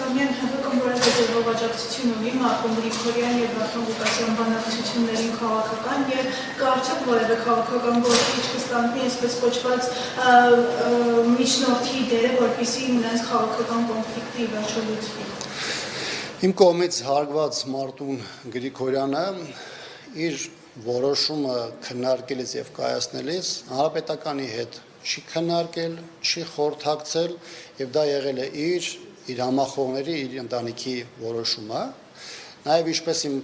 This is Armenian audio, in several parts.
Աբրահամյան ՀՀԿ-ն որևէ ձևով աջակցություն ունի Մարտուն Գրիգորյան եւ Վախրամ Ղուկասյան բանակցություններին քաղաքական եւ կարծեք որևէ քաղաքական գործիչ կստանձնի այսպես կոչված միջնորդի դերը, որպեսզի նրանց քաղաքական կոնֆլիկտի վերջը լուծվի։ Իմ կողմից հարգված Մարտուն Գրիգորյանը իր որոշումը քննարկելիս եւ կայացնելիս հանրապետականի հետ չի քննարկել, չի խորհրդակցել եւ դա եղել է իր համախոհների, իր ընտանիքի որոշումը։ Նաեւ ինչպես իմ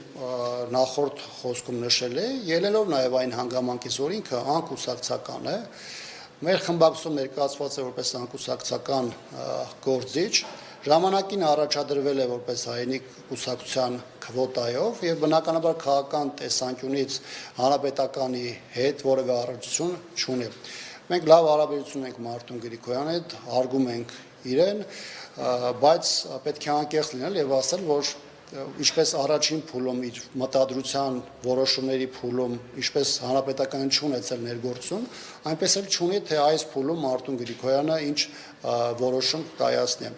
նախորդ խոսքում նշել է, ելնելով նաեւ այն հանգամանքից, որ ինքը անկուսակցական է, մեր խմբակցում ներկայացված է որպես անկուսակցական գործիչ, ժամանակին առաջադրվել է որպես հայերենի կուսակցության քվոտայով եւ բնականաբար քաղաքական տեսանկյունից հանրապետականի հետ որևէ առնչություն չունի։ Մենք լավ հարաբերություն ենք Մարտուն Գրիգորյանի հետ, հարգում ենք իրեն, բայց պետք է անկեղծ լինել եւ ասել, որ ինչպես առաջին փուլում իր մտադրության որոշումների փուլում, ինչպես հանրապետականը չունեցել ներգործություն, այնպես էլ չունի թե այս փուլում Մարտուն Գրիգորյանը ինչ որոշում կայացնի։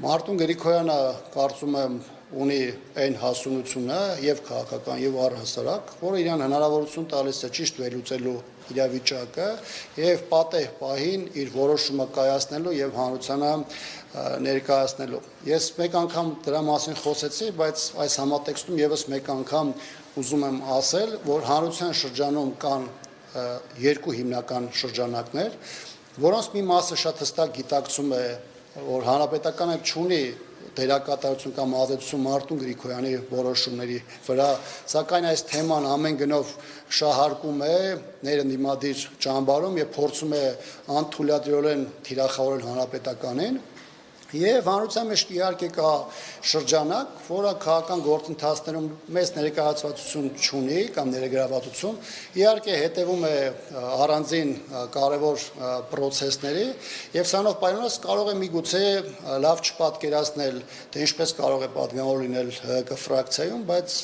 Մարտուն Գրիգորյանը կարծում եմ ունի այն հասունությունը եւ քաղաքական եւ առհասարակ, որը իրան հնարավորություն տալիս է ճիշտ վերլուծելու իրավիճակը եւ պատեհ պահին իր որոշումը կայացնելու եւ հանրությանը ներկայացնելու։ Ես մեկ անգամ դրա մասին խոսեցի, բայց այս համատեքստում եւս մեկ անգամ ուզում եմ ասել, որ հանրության շրջանում կան երկու հիմնական շրջանակներ, որոնց մի մասը շատ հստակ գիտակցում է, որ հանրապետականը չունի դերակատարություն կամ ազդեցություն Մարտուն Գրիգորյանի որոշումների վրա, սակայն այս թեման ամեն գնով շահարկում է ներընդդիմադիր ճամբարում եւ փորձում է անթույլատրորեն թիրախավորել հանրապետականին եւ հանրության մեջ իհարկե կա շրջանակ, որը քաղաքական գործընթացներում մեծ ներկայացվածություն չունի կամ ներգրավվածություն, իհարկե հետևում է առանձին կարևոր process-ների եւ սրանով պայմանավորված կարող է միգուցե լավ չպատկերացնել, թե ինչպես կարող է պատգամավոր լինել ՀԿ ֆրակցիայում, բայց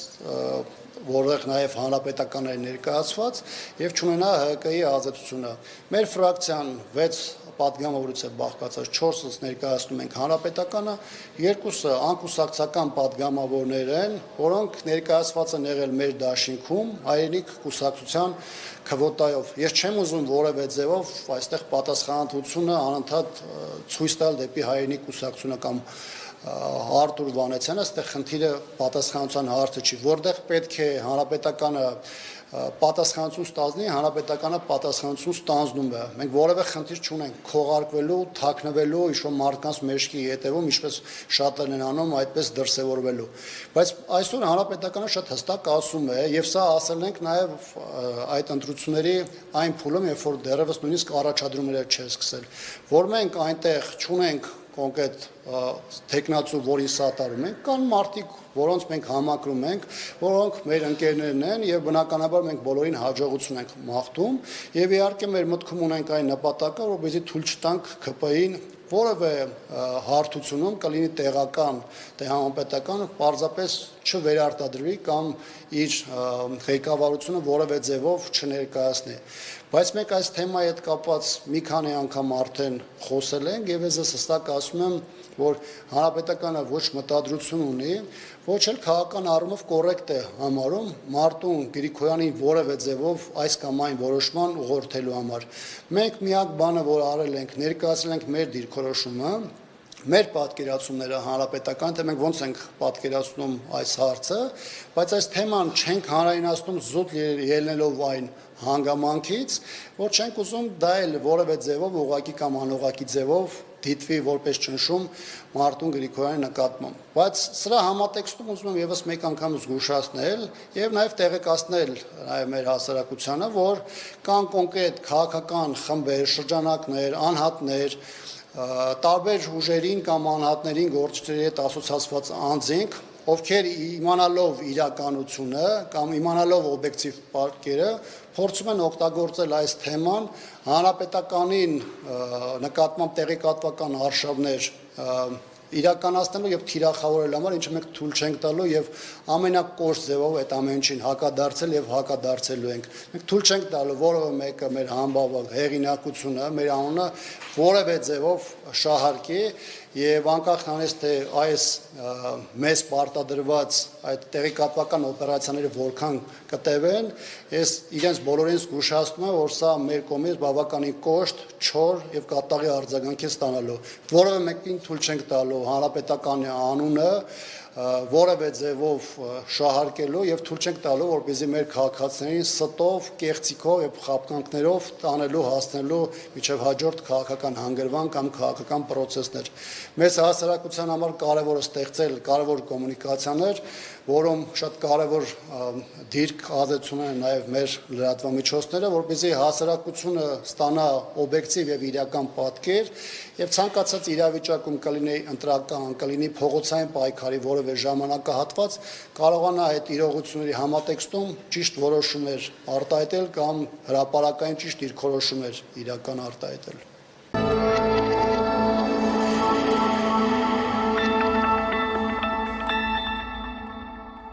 որտեղ նաև հանրապետական է ներկայացված եւ չունենա ՀԿ-ի ազդեցությունը։ Մեր ֆրակցիան 6 պատգամավորից է բաղկացած, 4-ից ներկայացնում ենք հանրապետականը, 2-ը անկուսակցական պատգամավորներ են, որոնք ներկայացված են եղել մեր դաշինքում հայերենի կուսակցության քվոտայով։ Ես չեմ ուզում որևէ ձևով այստեղ պատասխանատվությունը անընդհատ ցույց տալ դեպի հայերենի կուսակցությունը կամ Արտուր Վանեցյանը, այստեղ խնդիրը պատասխանատվության հարցը չի, որտեղ պետք է հանրապետականը պատասխանատվություն ստանձնի, հանրապետականը պատասխանատվություն ստանձնում է։ Մենք որևէ խնդիր չունենք քողարկվելու, թաքնվելու, ինչ-որ մարդկանց մեջքի հետևում, ինչպես շատերն են անում, այդպես դրսևորվելու։ Բայց այսօր հանրապետականը շատ հստակ ասում է, եւ սա ասել ենք նաեւ այդ ընտրությունների այն փուլում, երբ որ դեռևս նույնիսկ առաջադրումները չէ սկսել, որ մենք այնտեղ չունենք կոնկրետ տեխնացու, որին սատարում ենք, կան մարդիկ, որոնց մենք համակրում ենք, որոնք մեր ընկերներն են եւ բնականաբար մենք բոլորին հաջողություն ենք մաղթում եւ իհարկե մեր մտքում ունենք այն նպատակը, որովհետեւ թույլ չտանք ԿՊ-ին որևէ հարթությունում կլինի տեղական, թե համապետական պարզապես չվերարտադրվի կամ իր ղեկավարությունը որևէ ձևով չներկայացնի։ Բայց մենք այս թեմայի հետ կապված մի քանի անգամ արդեն խոսել ենք եւ ես հստակ ասում եմ, որ հանրապետականը ոչ մտադրություն ունի, ոչ էլ քաղաքական առումով կոռեկտ է համարում Մարտուն Գրիգորյանին որևէ ձևով այս կամ այն որոշման ուղղորդելու համար։ Մենք միակ բանը, որ արել ենք, ներկայացրել ենք մեր դիրքորոշումը, մեր պատկերացումները հանրապետական, թե մենք ոնց ենք պատկերացնում այս հարցը, բայց այս թեման չենք հանրայնացնում զուտ ելնելով այն հանգամանքից, որ չենք ուզում դա էլ որևէ ձևով ուղղակի կամ անուղղակի ձևով դիտվի որպես ճնշում Մարտուն Գրիգորյանի նկատմամբ։ Բայց սրա համատեքստում ուզում եմ եւս մեկ անգամ զգուշացնել եւ նաեւ տեղեկացնել նաեւ մեր հասարակությանը, որ կան կոնկրետ քաղաքական խմբեր, շրջանակներ, անհատներ, տարբեր ուժերին կամ անհատներին գործիչների հետ ասոցացված անձինք, ովքեր իմանալով իրականությունը կամ իմանալով օբյեկտիվ պատկերը փորձում են օգտագործել այս թեման հանրապետականին նկատմամբ տեղեկատվական արշավներ իրականացնելու եւ թիրախավորելու համար, ինչը մենք թույլ չենք տալու եւ ամենակոշտ ձևով այդ ամեն ինչին հակադարձել եւ հակադարձելու ենք։ Մենք թույլ չենք տալու որևէ մեկը մեր համբավակ հեղինակությունը, մեր անունը որևէ ձևով շահարկի եւ անկախ նրանից թե այս մեզ պարտադրված այդ տեղեկատվական օպերացիաները որքան կտևեն, ես իրենց բոլորին զգուշացնում եմ, որ սա մեր կողմից բավականին կոշտ, չոր եւ կատաղի արձագանք է ստանալու։ Որևէ մեկին թույլ չենք տալու հանրապետականի անունը որևէ ձևով շահարկելու եւ թույլ չենք տալու, որպեսզի մեր քաղաքացիներին ստով, կեղծիքով եւ խաբկանքներով տանելու հասնելու միջև հաջորդ քաղաքական հանգրվան կամ քաղաքական process-ներ։ Մեզ հասարակության համար կարևոր է ստեղծել կարևոր կոմունիկացիաներ, որում շատ կարևոր դիրք ազդեցություն են նաև մեր լրատվամիջոցները, որպեսզի հասարակությունը ստանա օբյեկտիվ եւ իրական պատկեր եւ ցանկացած իրավիճակում կլինի ընտրական, կլինի փողոցային պայքարի որևէ ժամանակահատված, կարողանա այդ իրողությունների համատեքստում ճիշտ որոշումներ արտահայտել կամ հրապարակային ճիշտ դիրքորոշումներ իրական արտահայտել։